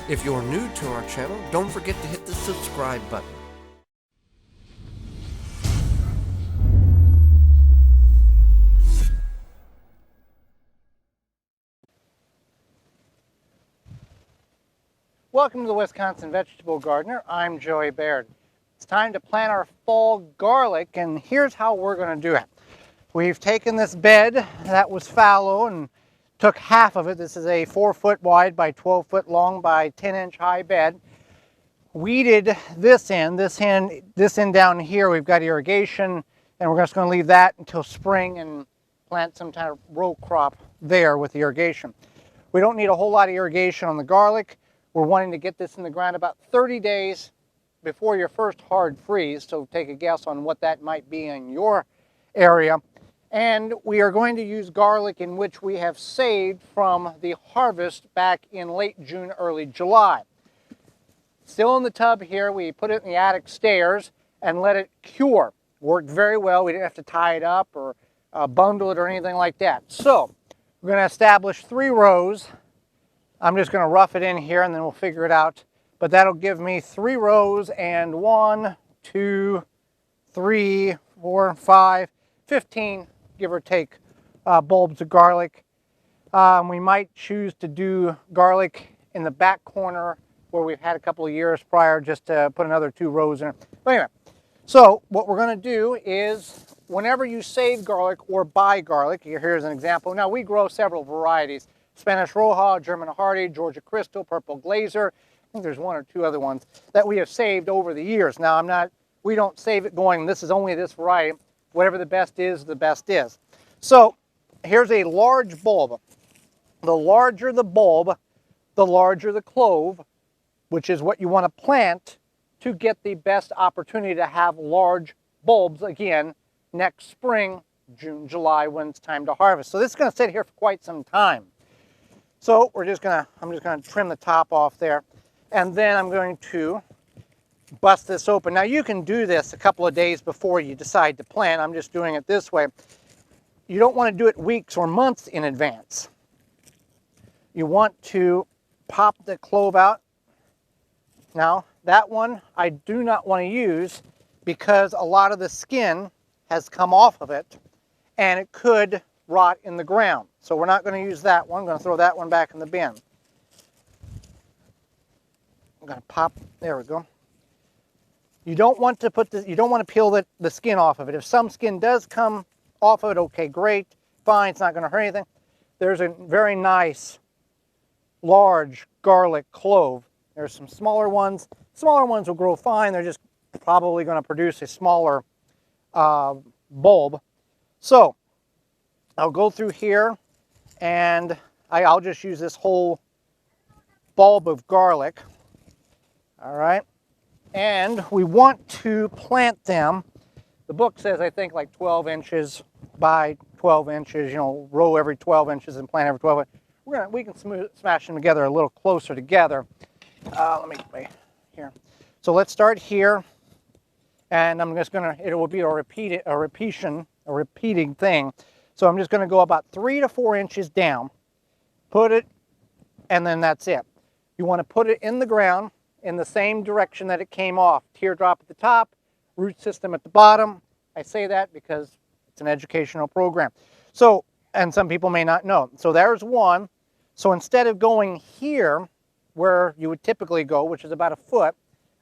If you're new to our channel, don't forget to hit the subscribe button. Welcome to the Wisconsin Vegetable Gardener. I'm Joey Baird. It's time to plant our fall garlic, and here's how we're going to do it. We've taken this bed that was fallow and took half of it. This is a 4-foot wide by 12-foot long by 10-inch high bed. Weeded this end down here. We've got irrigation, and we're just going to leave that until spring and plant some kind of row crop there with irrigation. We don't need a whole lot of irrigation on the garlic. We're wanting to get this in the ground about 30 days before your first hard freeze, so take a guess on what that might be in your area. And we are going to use garlic in which we have saved from the harvest back in late June, early July. Still in the tub here, we put it in the attic stairs and let it cure. Worked very well. We didn't have to tie it up or bundle it or anything like that. So we're going to establish 3 rows. I'm just going to rough it in here and then we'll figure it out. But that'll give me 3 rows and 1, 2, 3, 4, 5, 15, give or take, bulbs of garlic. We might choose to do garlic in the back corner where we've had a couple of years prior, just to put another 2 rows in. But anyway, so what we're going to do is whenever you save garlic or buy garlic, here's an example. Now we grow several varieties. Spanish Roja, German Hardy, Georgia Crystal, Purple Glazer. I think there's 1 or 2 other ones that we have saved over the years. Now we don't save it going, this is only this variety. Whatever the best is, the best is. So here's a large bulb. The larger the bulb, the larger the clove, which is what you want to plant to get the best opportunity to have large bulbs again next spring, June, July, when it's time to harvest. So this is going to sit here for quite some time. So I'm just going to trim the top off there, and then I'm going to bust this open. Now you can do this a couple of days before you decide to plant. I'm just doing it this way. You don't want to do it weeks or months in advance. You want to pop the clove out. Now that one I do not want to use because a lot of the skin has come off of it and it could rot in the ground. So we're not going to use that one. I'm going to throw that one back in the bin. I'm going to pop, there we go. You don't want to put this, you don't want to peel the skin off of it. If some skin does come off of it, okay, great, fine, it's not going to hurt anything. There's a very nice, large garlic clove. There's some smaller ones. Smaller ones will grow fine. They're just probably going to produce a smaller bulb. So I'll go through here and I'll just use this whole bulb of garlic. All right. And we want to plant them. The book says, I think, like 12 inches by 12 inches, row every 12 inches and plant every 12 inches. We can smash them together a little closer together. Let me get here. So let's start here. And I'm just going to, it will be a repeating thing. So I'm just going to go about 3 to 4 inches down, put it, and then that's it. You want to put it in the ground in the same direction that it came off. Teardrop at the top, root system at the bottom. I say that because it's an educational program. So, and some people may not know. So there's one. So instead of going here where you would typically go, which is about 1 foot,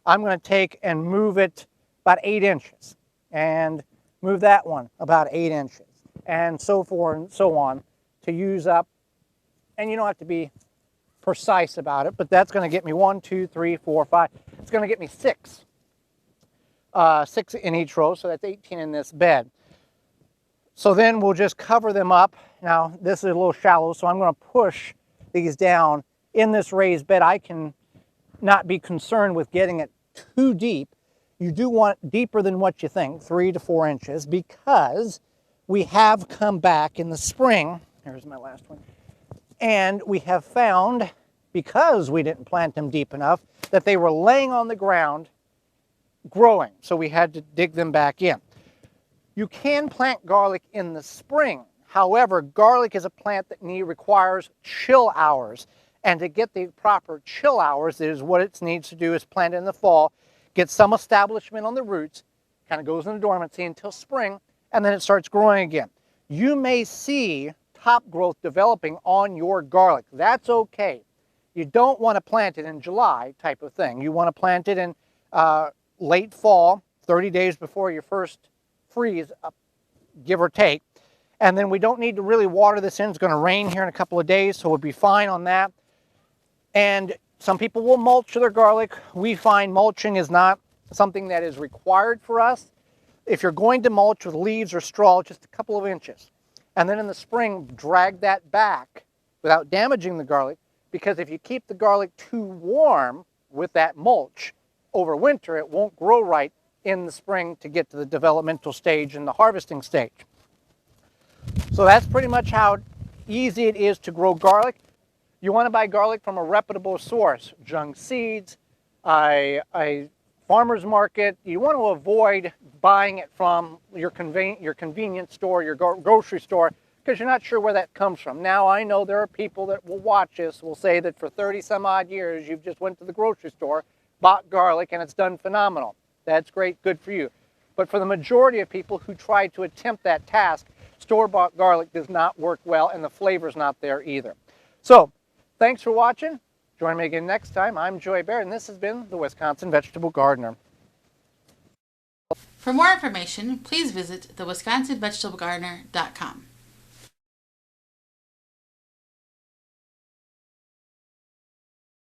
I'm going to take and move it about 8 inches and move that one about 8 inches and so forth and so on to use up. And you don't have to be precise about it, but that's going to get me 1, 2, 3, 4, 5. It's going to get me 6. 6 in each row, so that's 18 in this bed. So then we'll just cover them up. Now this is a little shallow, so I'm going to push these down in this raised bed. I can not be concerned with getting it too deep. You do want deeper than what you think, 3 to 4 inches, because we have come back in the spring. Here's my last one. And we have found, because we didn't plant them deep enough, that they were laying on the ground growing. So we had to dig them back in. You can plant garlic in the spring. However, garlic is a plant that requires chill hours. And to get the proper chill hours is what it needs to do is plant in the fall, get some establishment on the roots, kind of goes into dormancy until spring, and then it starts growing again. You may see top growth developing on your garlic. That's okay. You don't want to plant it in July type of thing. You want to plant it in late fall, 30 days before your first freeze, give or take. And then we don't need to really water this in. It's going to rain here in a couple of days, so we'll be fine on that. And some people will mulch their garlic. We find mulching is not something that is required for us. If you're going to mulch with leaves or straw, just a couple of inches. And then in the spring, drag that back without damaging the garlic, because if you keep the garlic too warm with that mulch over winter, it won't grow right in the spring to get to the developmental stage and the harvesting stage. So that's pretty much how easy it is to grow garlic. You want to buy garlic from a reputable source, Jung Seeds, a farmer's market. You want to avoid buying it from your convenience store, your grocery store, because you're not sure where that comes from. Now, I know there are people that will watch this, will say that for 30 some odd years, you've just went to the grocery store, bought garlic, and it's done phenomenal. That's great, good for you. But for the majority of people who try to attempt that task, store-bought garlic does not work well, and the flavor's not there either. So, thanks for watching. Join me again next time. I'm Joy Baird, and this has been the Wisconsin Vegetable Gardener. For more information, please visit thewisconsinvegetablegardener.com.